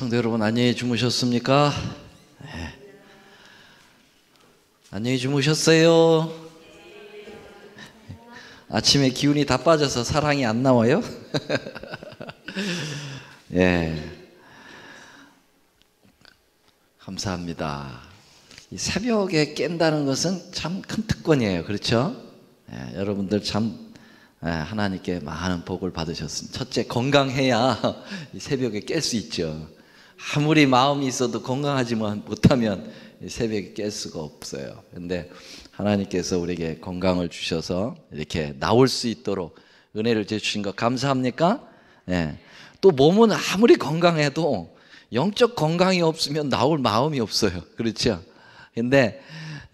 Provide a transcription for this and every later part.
성도 여러분, 안녕히 주무셨습니까? 네. 안녕히 주무셨어요? 아침에 기운이 다 빠져서 사랑이 안 나와요? 예. 감사합니다. 이 새벽에 깬다는 것은 참 큰 특권이에요. 그렇죠? 예, 여러분들 참 하나님께 많은 복을 받으셨습니다. 첫째, 건강해야 이 새벽에 깰 수 있죠. 아무리 마음이 있어도 건강하지 못하면 이 새벽에 깰 수가 없어요. 그런데 하나님께서 우리에게 건강을 주셔서 이렇게 나올 수 있도록 은혜를 주신 것 감사합니까? 예. 또 몸은 아무리 건강해도 영적 건강이 없으면 나올 마음이 없어요. 그렇죠? 근데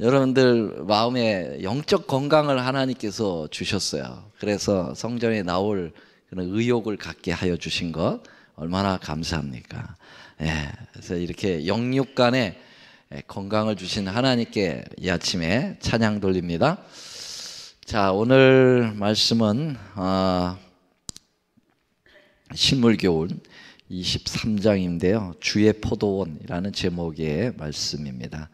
여러분들 마음에 영적 건강을 하나님께서 주셨어요. 그래서 성전에 나올 그런 의욕을 갖게 하여 주신 것 얼마나 감사합니까? 예. 그래서 이렇게 영육 간에 건강을 주신 하나님께 이 아침에 찬양 돌립니다. 자, 오늘 말씀은 신물교훈 23장인데요. 주의 포도원이라는 제목의 말씀입니다.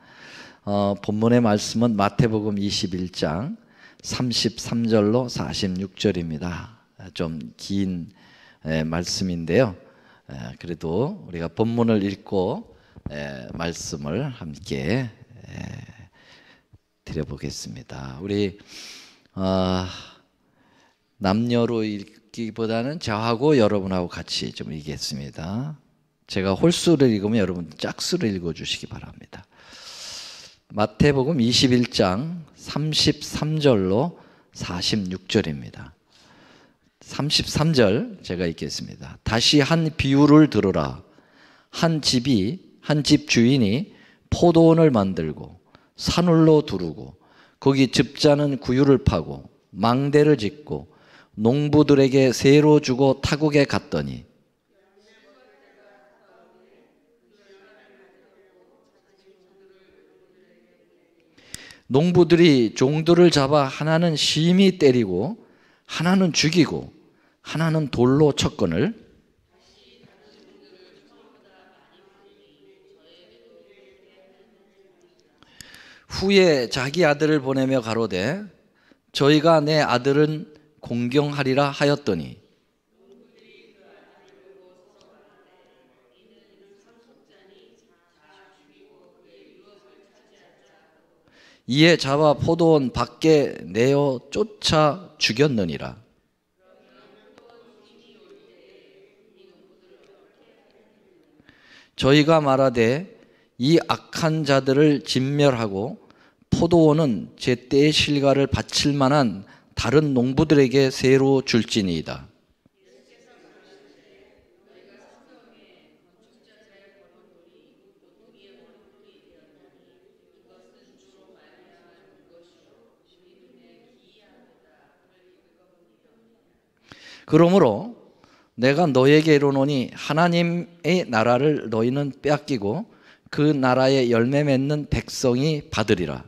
본문의 말씀은 마태복음 21장 33절로 46절입니다. 좀 긴 말씀인데요. 그래도 우리가 본문을 읽고 말씀을 함께 드려보겠습니다. 우리 남녀로 읽기보다는 저하고 여러분하고 같이 좀 읽겠습니다. 제가 홀수를 읽으면 여러분 짝수를 읽어주시기 바랍니다. 마태복음 21장 33절로 46절입니다. 33절 제가 읽겠습니다. 다시 한 비유를 들으라. 한 집 주인이 포도원을 만들고 산울로 두르고 거기 즙자는 구유를 파고 망대를 짓고 농부들에게 세로 주고 타국에 갔더니 농부들이 종들을 잡아 하나는 심히 때리고 하나는 죽이고 하나는 돌로 쳤거늘 후에 자기 아들을 보내며 가로되 저희가 내 아들은 공경하리라 하였더니 이에 잡아 포도원 밖에 내어 쫓아 죽였느니라. 저희가 말하되 이 악한 자들을 진멸하고 포도원은 제때의 실과를 바칠 만한 다른 농부들에게 새로 줄지니이다. 그러므로 내가 너에게 이르노니 하나님의 나라를 너희는 빼앗기고 그 나라의 열매 맺는 백성이 받으리라.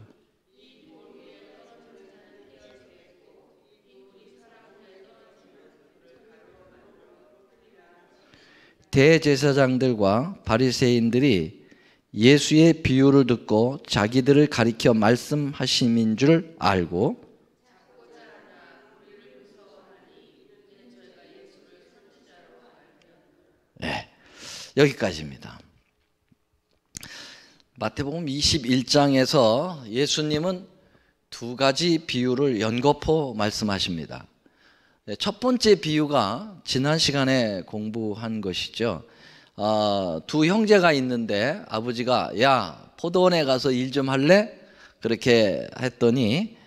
대제사장들과 바리새인들이 예수의 비유를 듣고 자기들을 가리켜 말씀하심인 줄 알고 여기까지입니다. 마태복음 21장에서 예수님은 두 가지 비유를 연거푸 말씀하십니다. 첫 번째 비유가 지난 시간에 공부한 것이죠. 두 형제가 있는데 아버지가 야 포도원에 가서 일 좀 할래? 그렇게 했더니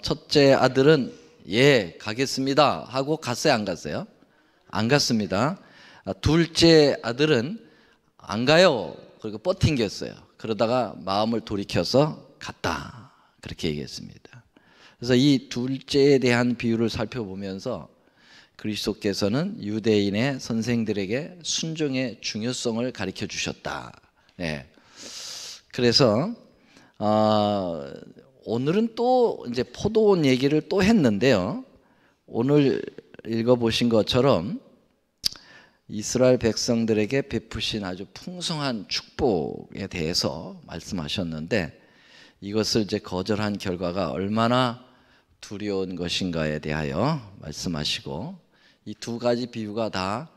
첫째 아들은 예 가겠습니다 하고 갔어요, 안 갔어요? 안 갔습니다. 둘째 아들은 안 가요. 그리고 뻗팅겼어요. 그러다가 마음을 돌이켜서 갔다. 그렇게 얘기했습니다. 그래서 이 둘째에 대한 비유를 살펴보면서 그리스도께서는 유대인의 선생들에게 순종의 중요성을 가르쳐 주셨다. 네. 그래서 오늘은 또 이제 포도원 얘기를 또 했는데요. 오늘 읽어보신 것처럼 이스라엘 백성들에게 베푸신 아주 풍성한 축복에 대해서 말씀하셨는데, 이것을 이제 거절한 결과가 얼마나 두려운 것인가에 대하여 말씀하시고, 이 두 가지 비유가 다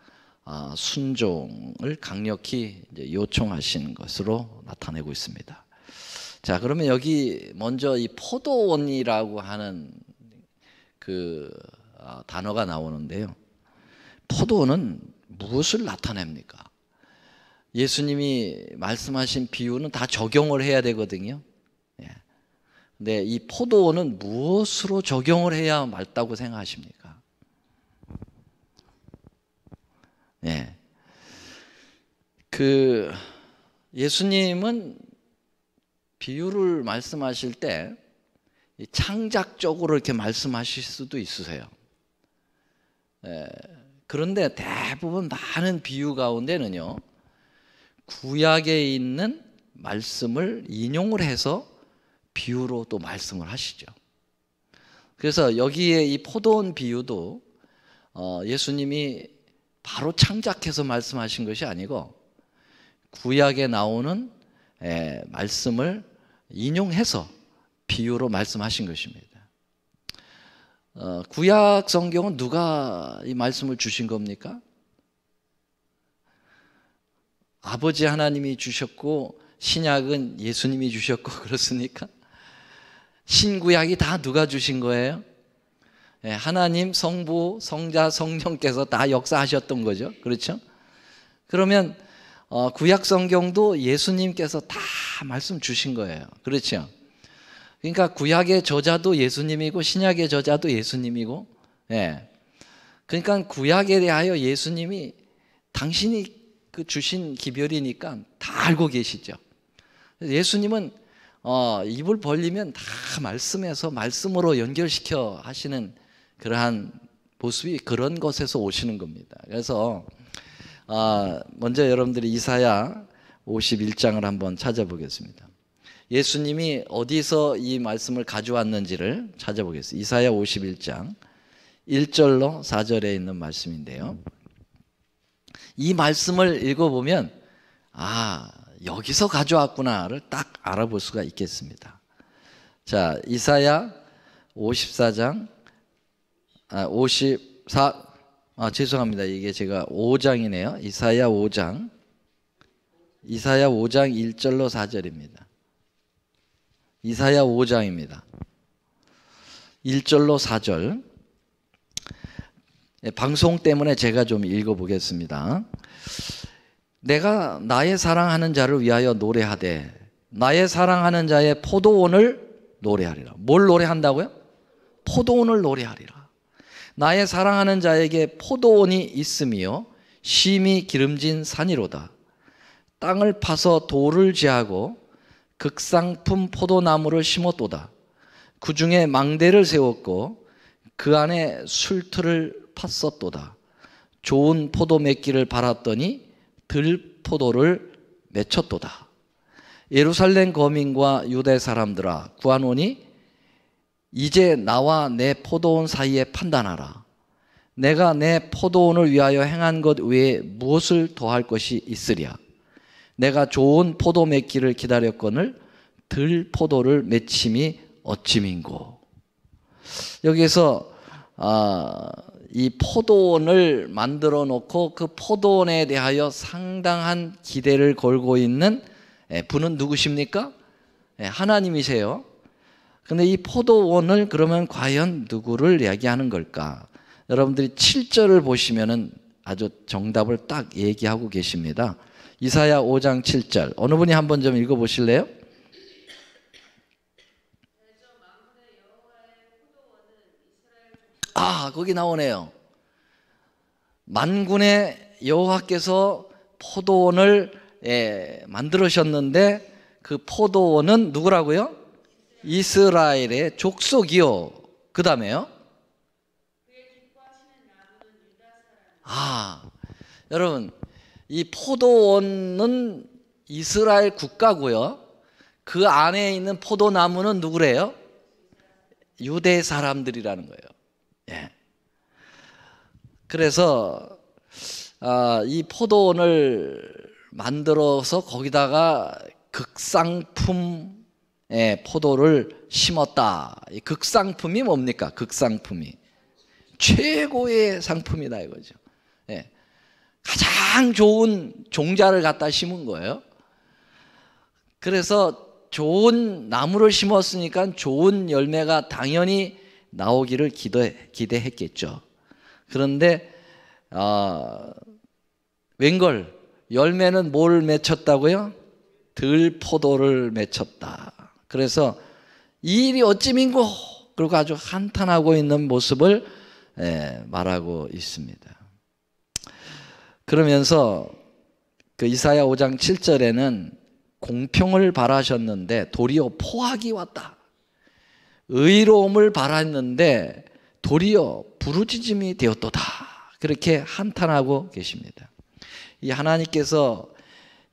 순종을 강력히 이제 요청하신 것으로 나타내고 있습니다. 자, 그러면 여기 먼저 이 포도원이라고 하는 그 단어가 나오는데요. 포도원은 무엇을 나타냅니까? 예수님이 말씀하신 비유는 다 적용을 해야 되거든요. 근데 이 포도원은 무엇으로 적용을 해야 맞다고 생각하십니까? 예수님은 비유를 말씀하실 때 창작적으로 이렇게 말씀하실 수도 있으세요. 그런데 대부분 많은 비유 가운데는요, 구약에 있는 말씀을 인용을 해서 비유로 또 말씀을 하시죠. 그래서 여기에 이 포도원 비유도 예수님이 바로 창작해서 말씀하신 것이 아니고 구약에 나오는 말씀을 인용해서 비유로 말씀하신 것입니다. 구약 성경은 누가 이 말씀을 주신 겁니까? 아버지 하나님이 주셨고 신약은 예수님이 주셨고 그렇습니까? 신구약이 다 누가 주신 거예요? 하나님, 성부, 성자, 성령께서 다 역사하셨던 거죠. 그렇죠? 그러면 구약 성경도 예수님께서 다 말씀 주신 거예요. 그렇죠? 그러니까 구약의 저자도 예수님이고 신약의 저자도 예수님이고, 그러니까 구약에 대하여 예수님이 당신이 그 주신 기별이니까 다 알고 계시죠. 예수님은 입을 벌리면 다 말씀에서 말씀으로 연결시켜 하시는 그러한 모습이 그런 것에서 오시는 겁니다. 그래서 먼저 여러분들이 이사야 51장을 한번 찾아보겠습니다. 예수님이 어디서 이 말씀을 가져왔는지를 찾아보겠습니다. 이사야 51장 1절로 4절에 있는 말씀인데요. 이 말씀을 읽어보면 여기서 가져왔구나를 딱 알아볼 수가 있겠습니다. 자, 이사야 54장 54 이게 제가 5장이네요. 이사야 5장 1절로 4절입니다. 이사야 5장입니다. 1절로 4절. 방송 때문에 제가 좀 읽어보겠습니다. 내가 나의 사랑하는 자를 위하여 노래하되 나의 사랑하는 자의 포도원을 노래하리라. 뭘 노래한다고요? 포도원을 노래하리라. 나의 사랑하는 자에게 포도원이 있으며 심히 기름진 산이로다. 땅을 파서 돌을 제하고 극상품 포도나무를 심었도다. 그 중에 망대를 세웠고 그 안에 술틀을 팠었도다. 좋은 포도 맺기를 바랐더니 들포도를 맺혔도다. 예루살렘 거민과 유대 사람들아 구하노니 이제 나와 내 포도원 사이에 판단하라. 내가 내 포도원을 위하여 행한 것 외에 무엇을 더할 것이 있으랴. 내가 좋은 포도 맺기를 기다렸거늘 들포도를 맺힘이 어찌민고. 여기서 이 포도원을 만들어 놓고 그 포도원에 대하여 상당한 기대를 걸고 있는 분은 누구십니까? 하나님이세요. 근데 이 포도원을 그러면 과연 누구를 이야기하는 걸까? 여러분들이 7절을 보시면은 아주 정답을 딱 얘기하고 계십니다. 이사야 5장 7절. 어느 분이 한번 좀 읽어 보실래요? 거기 나오네요. 만군의 여호와께서 포도원을 만들으셨는데 그 포도원은 누구라고요? 이스라엘의 족속이요. 그 다음에요? 여러분, 이 포도원은 이스라엘 국가고요. 그 안에 있는 포도나무는 누구래요? 유대 사람들이라는 거예요. 그래서 이 포도원을 만들어서 거기다가 극상품 포도를 심었다. 이 극상품이 뭡니까? 극상품이 최고의 상품이다 이거죠. 가장 좋은 종자를 갖다 심은 거예요. 그래서 좋은 나무를 심었으니까 좋은 열매가 당연히 나오기를 기대했겠죠. 그런데 웬걸 열매는 뭘 맺혔다고요? 들포도를 맺혔다. 그래서 이 일이 어찌민고 그리고 아주 한탄하고 있는 모습을 말하고 있습니다. 그러면서 그 이사야 5장 7절에는 공평을 바라셨는데 도리어 포악이 왔다. 의로움을 바랐는데 도리어 부르짖음이 되었도다. 그렇게 한탄하고 계십니다. 이 하나님께서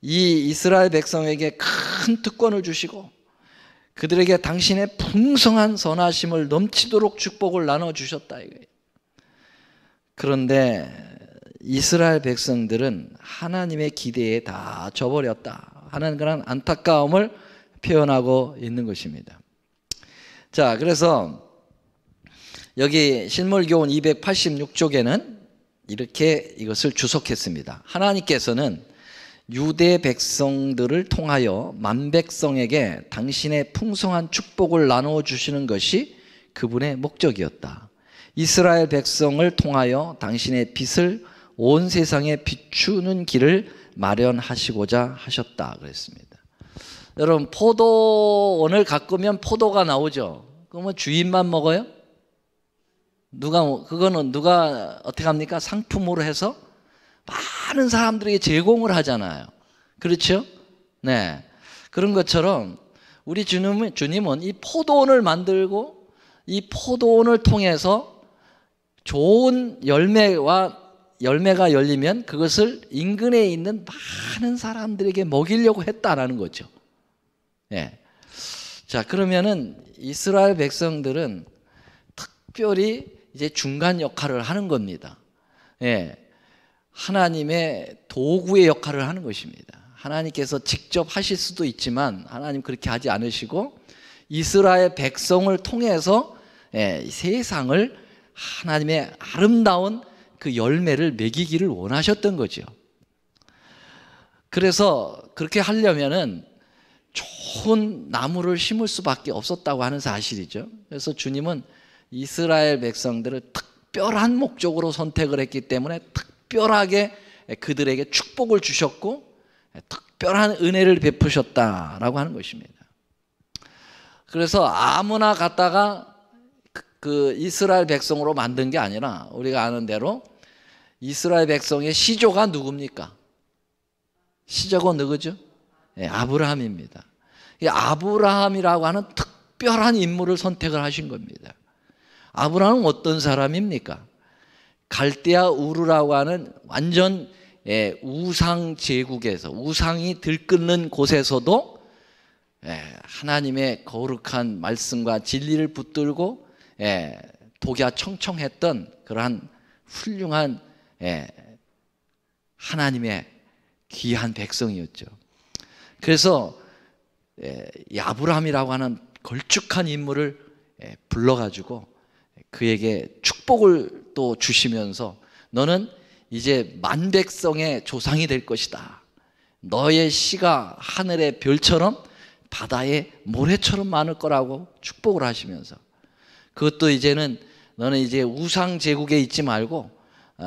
이 이스라엘 백성에게 큰 특권을 주시고 그들에게 당신의 풍성한 선하심을 넘치도록 축복을 나눠주셨다 이거예요. 그런데 이스라엘 백성들은 하나님의 기대에 다 져버렸다 하는 그런 안타까움을 표현하고 있는 것입니다. 자, 그래서 여기 실물교훈 286쪽에는 이렇게 이것을 주석했습니다. 하나님께서는 유대 백성들을 통하여 만백성에게 당신의 풍성한 축복을 나누어 주시는 것이 그분의 목적이었다. 이스라엘 백성을 통하여 당신의 빛을 온 세상에 비추는 길을 마련하시고자 하셨다 그랬습니다. 여러분, 포도원을 가꾸면 포도가 나오죠. 그러면 주인만 먹어요? 그거는 누가 어떻게 합니까? 상품으로 해서 많은 사람들에게 제공을 하잖아요. 그렇죠? 네. 그런 것처럼 우리 주님은 이 포도원을 만들고 이 포도원을 통해서 좋은 열매가 열리면 그것을 인근에 있는 많은 사람들에게 먹이려고 했다라는 거죠. 예. 자, 그러면은 이스라엘 백성들은 특별히 이제 중간 역할을 하는 겁니다. 예. 하나님의 도구의 역할을 하는 것입니다. 하나님께서 직접 하실 수도 있지만 하나님 그렇게 하지 않으시고 이스라엘 백성을 통해서 세상을 하나님의 아름다운 그 열매를 먹이기를 원하셨던 거죠. 그래서 그렇게 하려면은 좋은 나무를 심을 수밖에 없었다고 하는 사실이죠. 그래서 주님은 이스라엘 백성들을 특별한 목적으로 선택을 했기 때문에 특별하게 그들에게 축복을 주셨고 특별한 은혜를 베푸셨다라고 하는 것입니다. 그래서 아무나 갖다가 그 이스라엘 백성으로 만든 게 아니라 우리가 아는 대로 이스라엘 백성의 시조가 누굽니까? 시조가 누구죠? 아브라함입니다. 이 아브라함이라고 하는 특별한 인물을 선택을 하신 겁니다. 아브라함은 어떤 사람입니까? 갈대아 우르라고 하는 완전 우상 제국에서 우상이 들끓는 곳에서도 하나님의 거룩한 말씀과 진리를 붙들고 독야 청청했던 그러한 훌륭한 하나님의 귀한 백성이었죠. 그래서 이 아브라함이라고 하는 걸쭉한 인물을 불러가지고 그에게 축복을 또 주시면서 너는 이제 만백성의 조상이 될 것이다. 너의 씨가 하늘의 별처럼 바다의 모래처럼 많을 거라고 축복을 하시면서 그것도 이제는 너는 이제 우상 제국에 있지 말고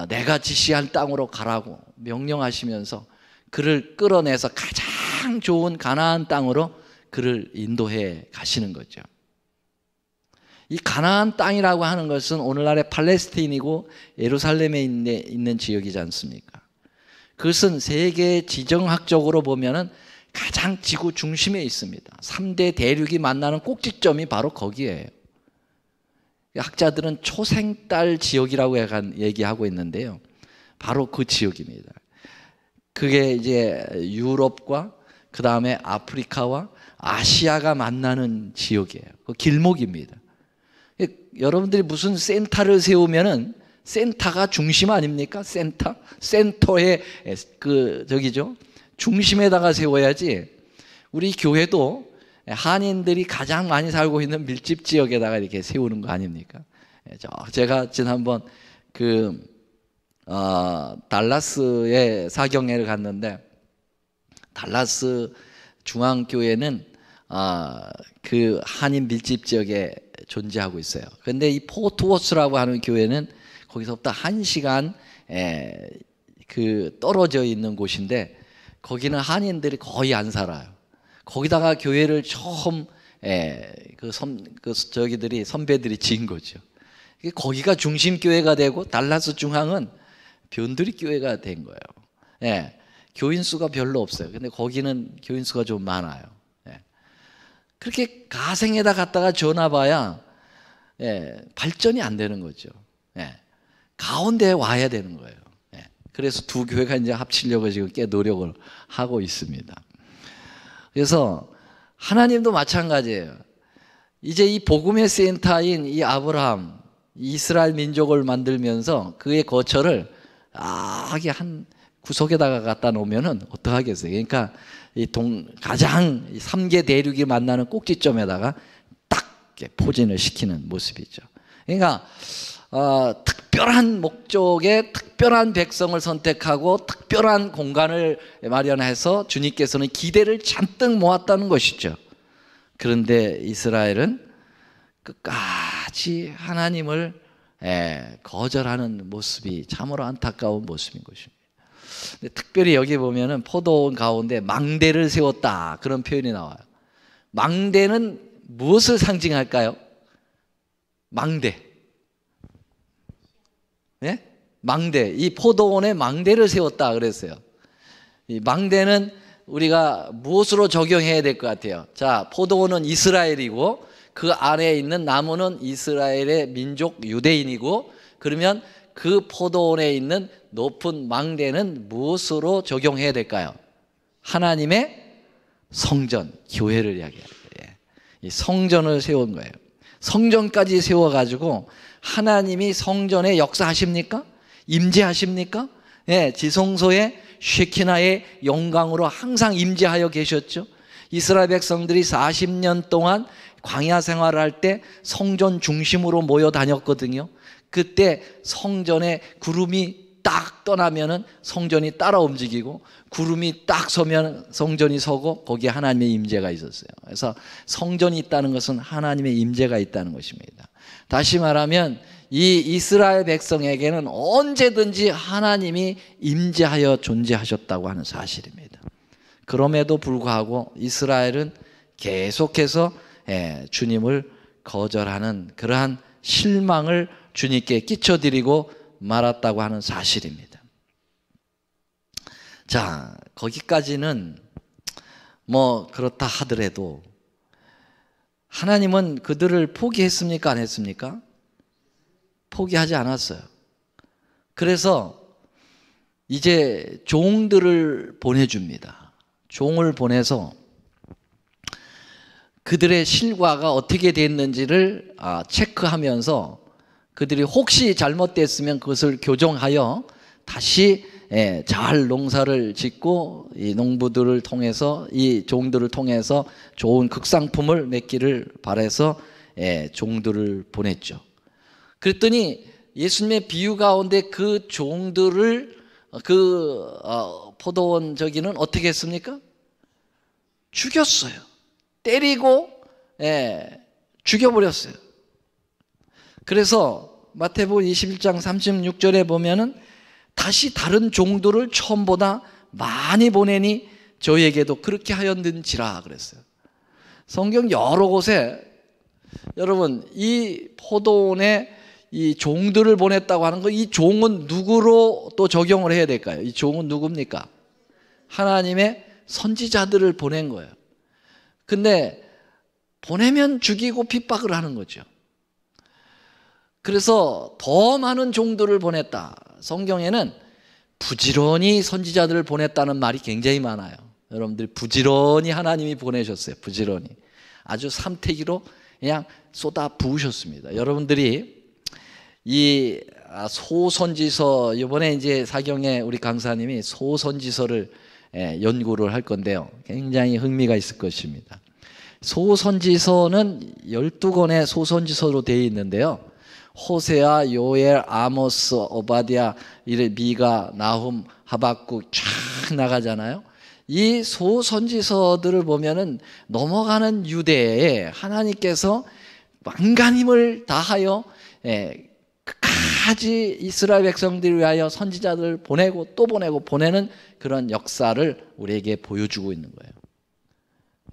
내가 지시한 땅으로 가라고 명령하시면서 그를 끌어내서 가장 좋은 가나안 땅으로 그를 인도해 가시는 거죠. 이 가나안 땅이라고 하는 것은 오늘날의 팔레스타인이고 예루살렘에 있는 지역이지 않습니까? 그것은 세계 지정학적으로 보면은 가장 지구 중심에 있습니다. 3대 대륙이 만나는 꼭지점이 바로 거기에요. 학자들은 초생딸 지역이라고 얘기하고 있는데요. 바로 그 지역입니다. 그게 이제 유럽과 그 다음에 아프리카와 아시아가 만나는 지역이에요. 그 길목입니다. 여러분들이 무슨 센터를 세우면은 센터가 중심 아닙니까? 센터의 저기죠. 중심에다가 세워야지. 우리 교회도 한인들이 가장 많이 살고 있는 밀집 지역에다가 이렇게 세우는 거 아닙니까? 제가 지난번 달라스에 사경회를 갔는데, 달라스 중앙교회는 그 한인 밀집 지역에 존재하고 있어요. 그런데 이 포트워스라고 하는 교회는 거기서부터 1시간 떨어져 있는 곳인데, 거기는 한인들이 거의 안 살아요. 거기다가 교회를 처음 저기들이 선배들이 지은 거죠. 거기가 중심 교회가 되고 달라스 중앙은 변두리 교회가 된 거예요. 교인 수가 별로 없어요. 근데 거기는 교인 수가 좀 많아요. 그렇게 가생에다 갔다가 전화봐야 발전이 안 되는 거죠. 가운데에 와야 되는 거예요. 그래서 두 교회가 이제 합치려고 지금 꽤 노력을 하고 있습니다. 그래서 하나님도 마찬가지예요. 이제 이 복음의 센터인 이 아브라함, 이스라엘 민족을 만들면서 그의 거처를 한 구석에다가 갖다 놓으면은 어떡하겠어요? 그러니까 가장 3개 대륙이 만나는 꼭지점에다가 딱 포진을 시키는 모습이죠. 그러니까 특별한 목적에 특별한 백성을 선택하고 특별한 공간을 마련해서 주님께서는 기대를 잔뜩 모았다는 것이죠. 그런데 이스라엘은 끝까지 하나님을 거절하는 모습이 참으로 안타까운 모습인 것입니다. 근데 특별히 여기 보면은 포도원 가운데 망대를 세웠다, 그런 표현이 나와요. 망대는 무엇을 상징할까요? 망대. 망대. 이 포도원에 망대를 세웠다 그랬어요. 이 망대는 우리가 무엇으로 적용해야 될 것 같아요? 자, 포도원은 이스라엘이고 그 안에 있는 나무는 이스라엘의 민족 유대인이고, 그러면 그 포도원에 있는 높은 망대는 무엇으로 적용해야 될까요? 하나님의 성전, 교회를 이야기해요. 이 성전을 세운 거예요. 성전까지 세워가지고 하나님이 성전에 역사하십니까? 임재하십니까? 지성소에 쉐키나의 영광으로 항상 임재하여 계셨죠. 이스라엘 백성들이 40년 동안 광야 생활을 할 때 성전 중심으로 모여 다녔거든요. 그때 성전에 구름이 딱 떠나면은 성전이 따라 움직이고, 구름이 딱 서면 성전이 서고, 거기에 하나님의 임재가 있었어요. 그래서 성전이 있다는 것은 하나님의 임재가 있다는 것입니다. 다시 말하면 이 이스라엘 백성에게는 언제든지 하나님이 임재하여 존재하셨다고 하는 사실입니다. 그럼에도 불구하고 이스라엘은 계속해서 주님을 거절하는 그러한 실망을 주님께 끼쳐드리고 말았다고 하는 사실입니다. 자, 거기까지는 뭐 그렇다 하더라도 하나님은 그들을 포기했습니까? 안 했습니까? 포기하지 않았어요. 그래서 이제 종들을 보내줍니다. 종을 보내서 그들의 실과가 어떻게 됐는지를 체크하면서 그들이 혹시 잘못됐으면 그것을 교정하여 다시 잘 농사를 짓고 이 농부들을 통해서, 이 종들을 통해서 좋은 극상품을 맺기를 바라서 종들을 보냈죠. 그랬더니 예수님의 비유 가운데 그 종들을 포도원 저기는 어떻게 했습니까? 죽였어요. 때리고 죽여버렸어요. 그래서 마태복음 21장 36절에 보면은 다시 다른 종들을 처음보다 많이 보내니 저희에게도 그렇게 하였는지라 그랬어요. 성경 여러 곳에 여러분 이 포도원에 이 종들을 보냈다고 하는 거, 이 종은 누구로 또 적용을 해야 될까요? 이 종은 누굽니까? 하나님의 선지자들을 보낸 거예요. 근데 보내면 죽이고 핍박을 하는 거죠. 그래서 더 많은 종들을 보냈다. 성경에는 부지런히 선지자들을 보냈다는 말이 굉장히 많아요. 여러분들이 부지런히 하나님이 보내셨어요. 부지런히. 아주 삼태기로 그냥 쏟아 부으셨습니다. 여러분들이 이 소선지서, 이번에 이제 사경에 우리 강사님이 소선지서를 연구를 할 건데요. 굉장히 흥미가 있을 것입니다. 소선지서는 12권의 소선지서로 되어 있는데요. 호세아, 요엘, 아모스, 오바댜, 미가, 나훔, 하박국 쫙 나가잖아요. 이 소선지서들을 보면은 넘어가는 유대에 하나님께서 만간 힘을 다하여 끝까지 이스라엘 백성들을 위하여 선지자들을 보내고 또 보내고 보내는 그런 역사를 우리에게 보여주고 있는 거예요.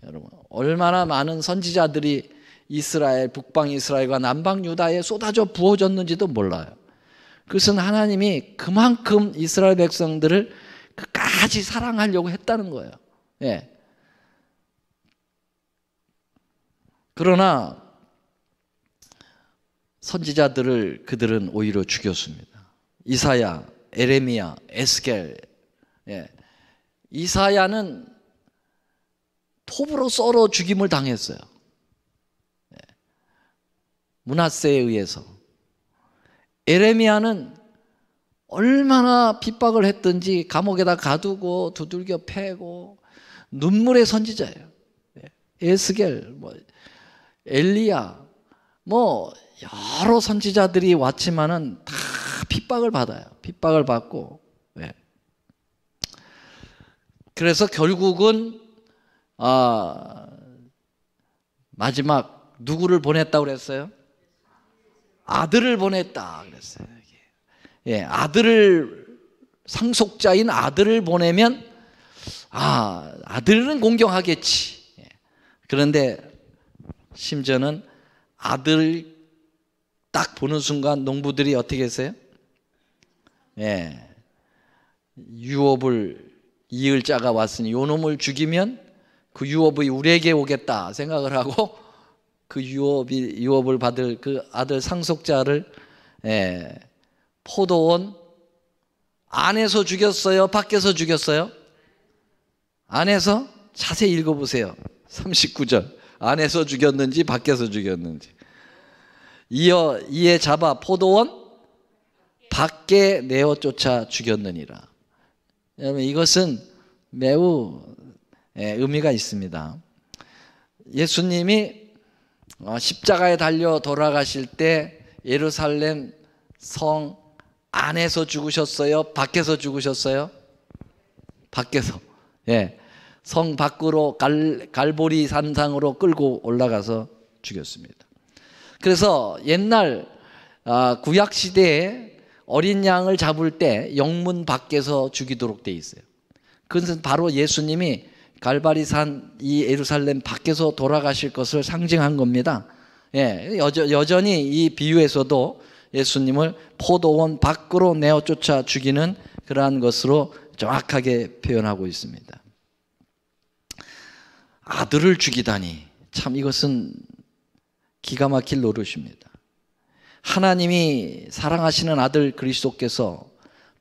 여러분, 얼마나 많은 선지자들이 이스라엘, 북방 이스라엘과 남방 유다에 쏟아져 부어졌는지도 몰라요. 그것은 하나님이 그만큼 이스라엘 백성들을 끝까지 사랑하려고 했다는 거예요. 예. 그러나 선지자들을 그들은 오히려 죽였습니다. 이사야, 에레미야, 에스겔. 예. 이사야는 톱으로 썰어 죽임을 당했어요. 예. 므낫세에 의해서. 에레미야는 얼마나 핍박을 했든지 감옥에다 가두고 두들겨 패고 눈물의 선지자예요. 에스겔, 엘리야, 여러 선지자들이 왔지만은 다 핍박을 받아요. 핍박을 받고. 그래서 결국은 마지막 누구를 보냈다고 그랬어요? 아들을 보냈다 그랬어요. 아들을, 상속자인 아들을 보내면 아들은 공경하겠지. 그런데 심지어는 아들 딱 보는 순간 농부들이 어떻게 했어요? 유업을 이을 자가 왔으니 요 놈을 죽이면 그 유업이 우리에게 오겠다 생각을 하고 그 유업을 받을 그 아들 상속자를 포도원 안에서 죽였어요? 밖에서 죽였어요? 안에서? 자세히 읽어보세요. 39절. 안에서 죽였는지 밖에서 죽였는지. 이에 잡아 포도원 밖에 내어 쫓아 죽였느니라. 여러분, 이것은 매우 의미가 있습니다. 예수님이 십자가에 달려 돌아가실 때 예루살렘 성 안에서 죽으셨어요? 밖에서 죽으셨어요? 밖에서. 성 밖으로 갈보리 산상으로 끌고 올라가서 죽였습니다. 그래서 옛날 구약 시대에 어린 양을 잡을 때 영문 밖에서 죽이도록 돼 있어요. 그것은 바로 예수님이 갈바리산 이 예루살렘 밖에서 돌아가실 것을 상징한 겁니다. 여전히 이 비유에서도 예수님을 포도원 밖으로 내어 쫓아 죽이는 그러한 것으로 정확하게 표현하고 있습니다. 아들을 죽이다니, 참 이것은 기가 막힐 노릇입니다. 하나님이 사랑하시는 아들 그리스도께서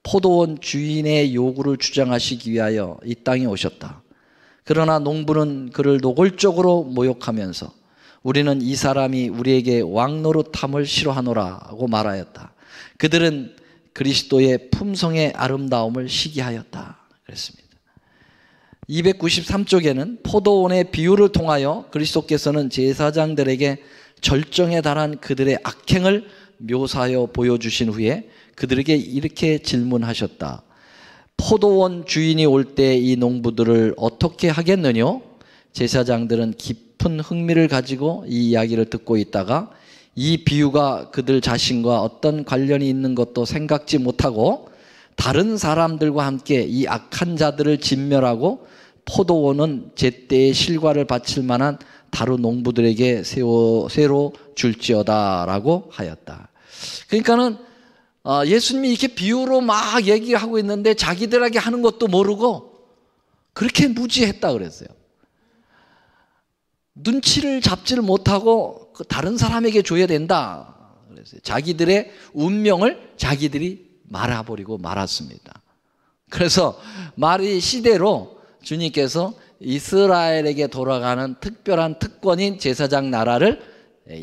포도원 주인의 요구를 주장하시기 위하여 이 땅에 오셨다. 그러나 농부는 그를 노골적으로 모욕하면서 우리는 이 사람이 우리에게 왕노릇함을 싫어하노라고 말하였다. 그들은 그리스도의 품성의 아름다움을 시기하였다 그랬습니다. 293쪽에는 포도원의 비유를 통하여 그리스도께서는 제사장들에게 절정에 달한 그들의 악행을 묘사하여 보여주신 후에 그들에게 이렇게 질문하셨다. 포도원 주인이 올 때 이 농부들을 어떻게 하겠느냐? 제사장들은 깊은 흥미를 가지고 이 이야기를 듣고 있다가 이 비유가 그들 자신과 어떤 관련이 있는 것도 생각지 못하고 다른 사람들과 함께 이 악한 자들을 진멸하고 포도원은 제때의 실과를 바칠 만한 다른 농부들에게 새로 줄지어다 라고 하였다. 그러니까는 예수님이 이렇게 비유로 막 얘기하고 있는데 자기들에게 하는 것도 모르고 그렇게 무지했다 그랬어요. 눈치를 잡지를 못하고 다른 사람에게 줘야 된다 그랬어요. 자기들의 운명을 자기들이 말아버리고 말았습니다. 그래서 말이 시대로 주님께서 이스라엘에게 돌아가는 특별한 특권인 제사장 나라를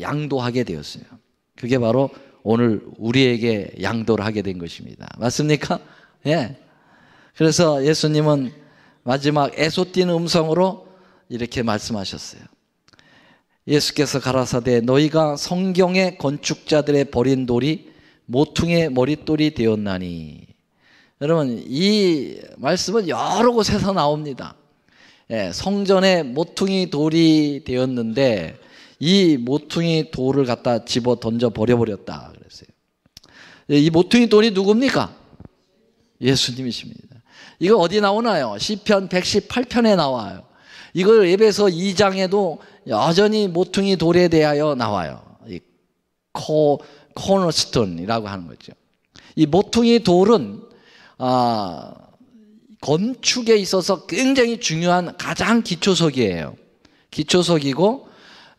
양도하게 되었어요. 그게 바로 오늘 우리에게 양도를 하게 된 것입니다. 맞습니까? 예. 그래서 예수님은 마지막 애솟띄는 음성으로 이렇게 말씀하셨어요. 예수께서 가라사대 너희가 성경의 건축자들의 버린 돌이 모퉁이의 머릿돌이 되었나니. 여러분, 이 말씀은 여러 곳에서 나옵니다. 예, 성전에 모퉁이 돌이 되었는데 이 모퉁이 돌을 갖다 집어 던져 버려버렸다 그랬어요. 이 모퉁이 돌이 누굽니까? 예수님이십니다. 이거 어디 나오나요? 시편 118편에 나와요. 이걸 에베소 2장에도 여전히 모퉁이 돌에 대하여 나와요. 이 코너스톤이라고 하는 거죠. 이 모퉁이 돌은 건축에 있어서 굉장히 중요한 가장 기초석이에요. 기초석이고,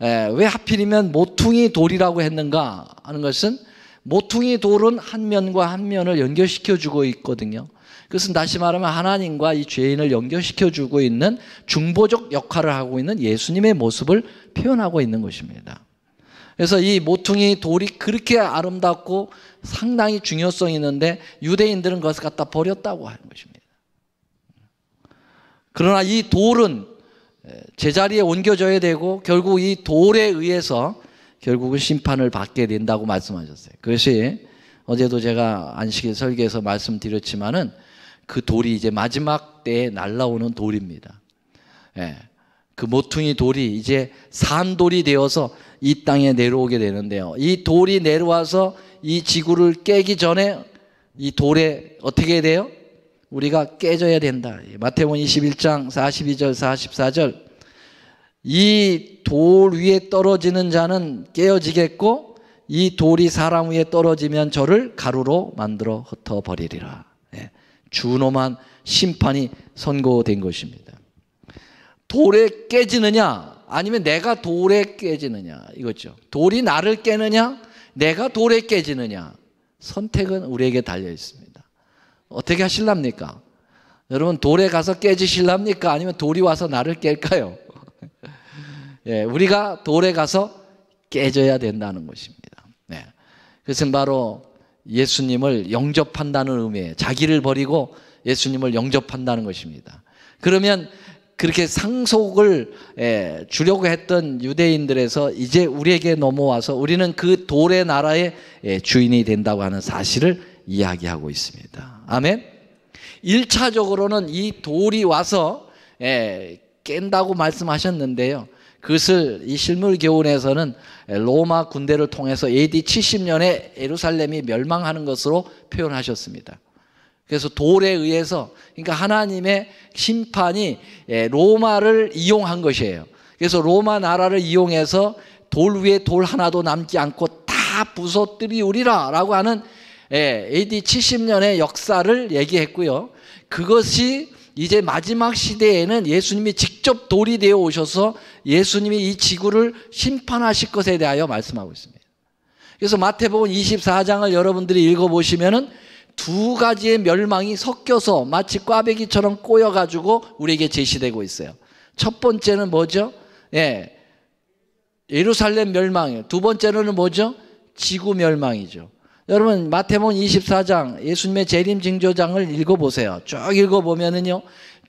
왜 하필이면 모퉁이 돌이라고 했는가 하는 것은 모퉁이 돌은 한 면과 한 면을 연결시켜 주고 있거든요. 그것은 다시 말하면 하나님과 이 죄인을 연결시켜 주고 있는 중보적 역할을 하고 있는 예수님의 모습을 표현하고 있는 것입니다. 그래서 이 모퉁이 돌이 그렇게 아름답고 상당히 중요성이 있는데 유대인들은 그것을 갖다 버렸다고 하는 것입니다. 그러나 이 돌은 제자리에 옮겨져야 되고 결국 이 돌에 의해서 결국은 심판을 받게 된다고 말씀하셨어요. 그것이 어제도 제가 안식일 설교에서 말씀드렸지만은 그 돌이 이제 마지막 때에 날아오는 돌입니다. 예. 그 모퉁이 돌이 이제 산돌이 되어서 이 땅에 내려오게 되는데요. 이 돌이 내려와서 이 지구를 깨기 전에 이 돌에 어떻게 돼요? 우리가 깨져야 된다. 마태복음 21장 42절 44절 이 돌 위에 떨어지는 자는 깨어지겠고 이 돌이 사람 위에 떨어지면 저를 가루로 만들어 흩어버리리라. 예. 준엄한 심판이 선고된 것입니다. 돌에 깨지느냐 아니면 내가 돌에 깨지느냐 이거죠. 돌이 나를 깨느냐 내가 돌에 깨지느냐 선택은 우리에게 달려 있습니다. 어떻게 하실랍니까? 여러분 돌에 가서 깨지실랍니까? 아니면 돌이 와서 나를 깰까요? 예, 우리가 돌에 가서 깨져야 된다는 것입니다. 네. 그것은 바로 예수님을 영접한다는 의미예요. 자기를 버리고 예수님을 영접한다는 것입니다. 그러면 그렇게 상속을 주려고 했던 유대인들에서 이제 우리에게 넘어와서 우리는 그 돌의 나라의 주인이 된다고 하는 사실을 이야기하고 있습니다. 아멘. 1차적으로는 이 돌이 와서 깬다고 말씀하셨는데요. 그것을 이 실물교훈에서는 로마 군대를 통해서 AD 70년에 예루살렘이 멸망하는 것으로 표현하셨습니다. 그래서 돌에 의해서 그러니까 하나님의 심판이 로마를 이용한 것이에요. 그래서 로마 나라를 이용해서 돌 위에 돌 하나도 남지 않고 다 부서뜨리우리라 라고 하는 AD 70년의 역사를 얘기했고요. 그것이 이제 마지막 시대에는 예수님이 직접 돌이 되어 오셔서 예수님이 이 지구를 심판하실 것에 대하여 말씀하고 있습니다. 그래서 마태복음 24장을 여러분들이 읽어보시면은 두 가지의 멸망이 섞여서 마치 꽈배기처럼 꼬여가지고 우리에게 제시되고 있어요. 첫 번째는 뭐죠? 예루살렘 멸망이에요. 두 번째로는 뭐죠? 지구 멸망이죠. 여러분 마태복음 24장 예수님의 재림 징조장을 읽어보세요. 쭉 읽어보면은요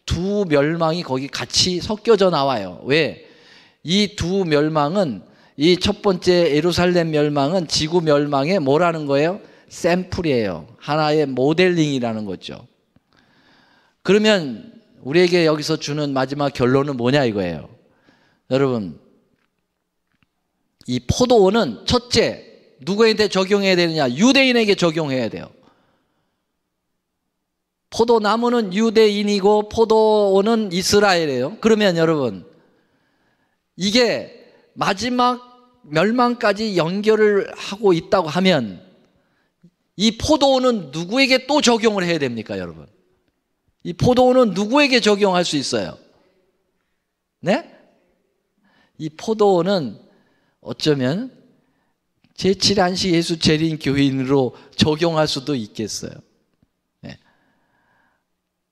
두 멸망이 거기 같이 섞여져 나와요. 왜? 이 두 멸망은 이 첫 번째 예루살렘 멸망은 지구 멸망의 뭐라는 거예요? 샘플이에요. 하나의 모델링이라는 거죠. 그러면 우리에게 여기서 주는 마지막 결론은 뭐냐 이거예요. 여러분 이 포도원은 첫째 누구한테 적용해야 되느냐? 유대인에게 적용해야 돼요. 포도나무는 유대인이고 포도원은 이스라엘이에요. 그러면 여러분 이게 마지막 멸망까지 연결을 하고 있다고 하면 이 포도원은 누구에게 또 적용을 해야 됩니까 여러분? 이 포도원은 누구에게 적용할 수 있어요? 네? 이 포도원은 어쩌면 제7안식 예수 재림 교인으로 적용할 수도 있겠어요. 네.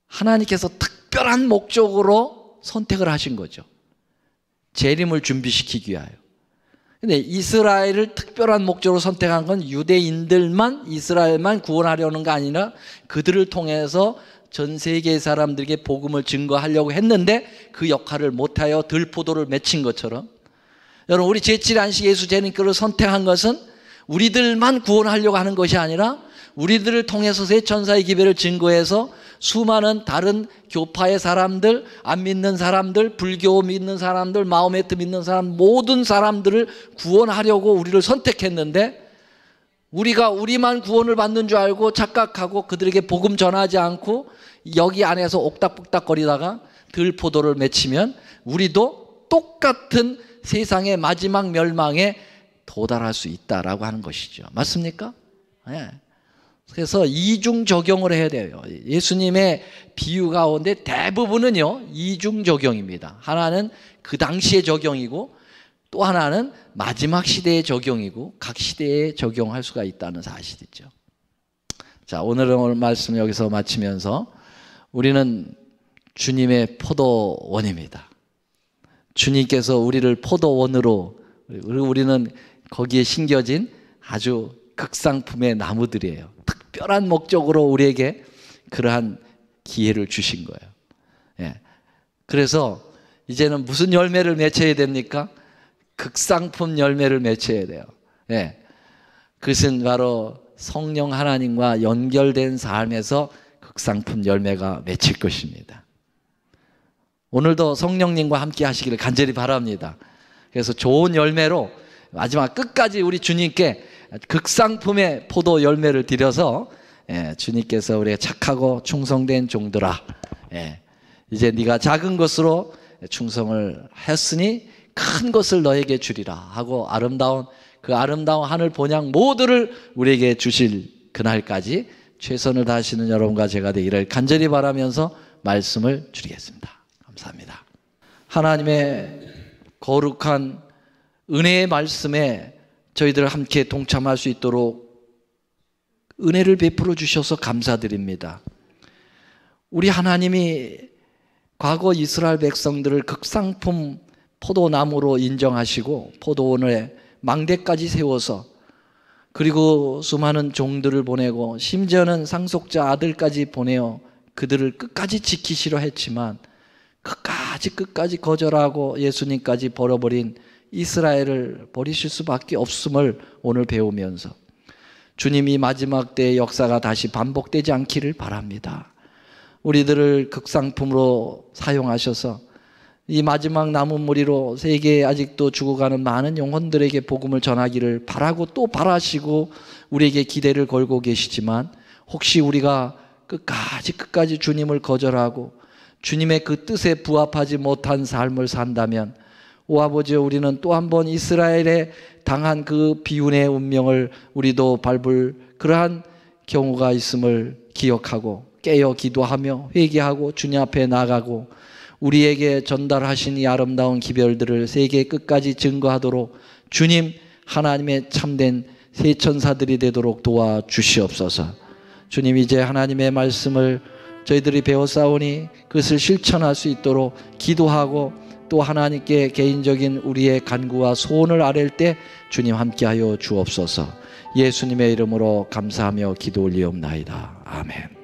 하나님께서 특별한 목적으로 선택을 하신 거죠. 재림을 준비시키기 위하여. 근데 이스라엘을 특별한 목적으로 선택한 건 유대인들만, 이스라엘만 구원하려는 거 아니라 그들을 통해서 전 세계 사람들에게 복음을 증거하려고 했는데 그 역할을 못하여 들포도를 맺힌 것처럼, 여러분, 우리 제7의 안식 예수 재림교를 선택한 것은 우리들만 구원하려고 하는 것이 아니라 우리들을 통해서 새 천사의 기별을 증거해서 수많은 다른 교파의 사람들, 안 믿는 사람들, 불교 믿는 사람들, 마호메트 믿는 사람, 모든 사람들을 구원하려고 우리를 선택했는데, 우리가 우리만 구원을 받는 줄 알고 착각하고 그들에게 복음 전하지 않고 여기 안에서 옥닥복닥거리다가 들포도를 맺히면 우리도 똑같은 세상의 마지막 멸망에 도달할 수 있다라고 하는 것이죠. 맞습니까? 네. 그래서 이중 적용을 해야 돼요. 예수님의 비유 가운데 대부분은요, 이중 적용입니다. 하나는 그 당시의 적용이고 또 하나는 마지막 시대의 적용이고 각 시대에 적용할 수가 있다는 사실이죠. 자, 오늘 말씀 여기서 마치면서 우리는 주님의 포도원입니다. 주님께서 우리를 포도원으로, 우리는 거기에 심겨진 아주 극상품의 나무들이에요. 특별한 목적으로 우리에게 그러한 기회를 주신 거예요. 예. 그래서 이제는 무슨 열매를 맺혀야 됩니까? 극상품 열매를 맺혀야 돼요. 예. 그것은 바로 성령 하나님과 연결된 삶에서 극상품 열매가 맺힐 것입니다. 오늘도 성령님과 함께 하시기를 간절히 바랍니다. 그래서 좋은 열매로 마지막 끝까지 우리 주님께 극상품의 포도 열매를 드려서, 주님께서 우리가 착하고 충성된 종들아, 이제 네가 작은 것으로 충성을 했으니 큰 것을 너에게 주리라 하고 그 아름다운 하늘 본향 모두를 우리에게 주실 그날까지 최선을 다하시는 여러분과 제가 되기를 간절히 바라면서 말씀을 드리겠습니다. 감사합니다. 하나님의 거룩한 은혜의 말씀에 저희들 함께 동참할 수 있도록 은혜를 베풀어 주셔서 감사드립니다. 우리 하나님이 과거 이스라엘 백성들을 극상품 포도나무로 인정하시고 포도원에 망대까지 세워서, 그리고 수많은 종들을 보내고 심지어는 상속자 아들까지 보내어 그들을 끝까지 지키시려 했지만 끝까지 거절하고 예수님까지 버려버린 이스라엘을 버리실 수밖에 없음을 오늘 배우면서 주님이 마지막 때의 역사가 다시 반복되지 않기를 바랍니다. 우리들을 극상품으로 사용하셔서 이 마지막 남은 무리로 세계에 아직도 죽어가는 많은 영혼들에게 복음을 전하기를 바라고 또 바라시고 우리에게 기대를 걸고 계시지만, 혹시 우리가 끝까지 주님을 거절하고 주님의 그 뜻에 부합하지 못한 삶을 산다면, 오 아버지여, 우리는 또 한 번 이스라엘에 당한 그 비운의 운명을 우리도 밟을 그러한 경우가 있음을 기억하고 깨어 기도하며 회개하고 주님 앞에 나가고 우리에게 전달하신 이 아름다운 기별들을 세계 끝까지 증거하도록 주님 하나님의 참된 새 천사들이 되도록 도와주시옵소서. 주님, 이제 하나님의 말씀을 저희들이 배웠사오니 그것을 실천할 수 있도록 기도하고 또 하나님께 개인적인 우리의 간구와 소원을 아랠 때 주님 함께하여 주옵소서. 예수님의 이름으로 감사하며 기도 올리옵나이다. 아멘.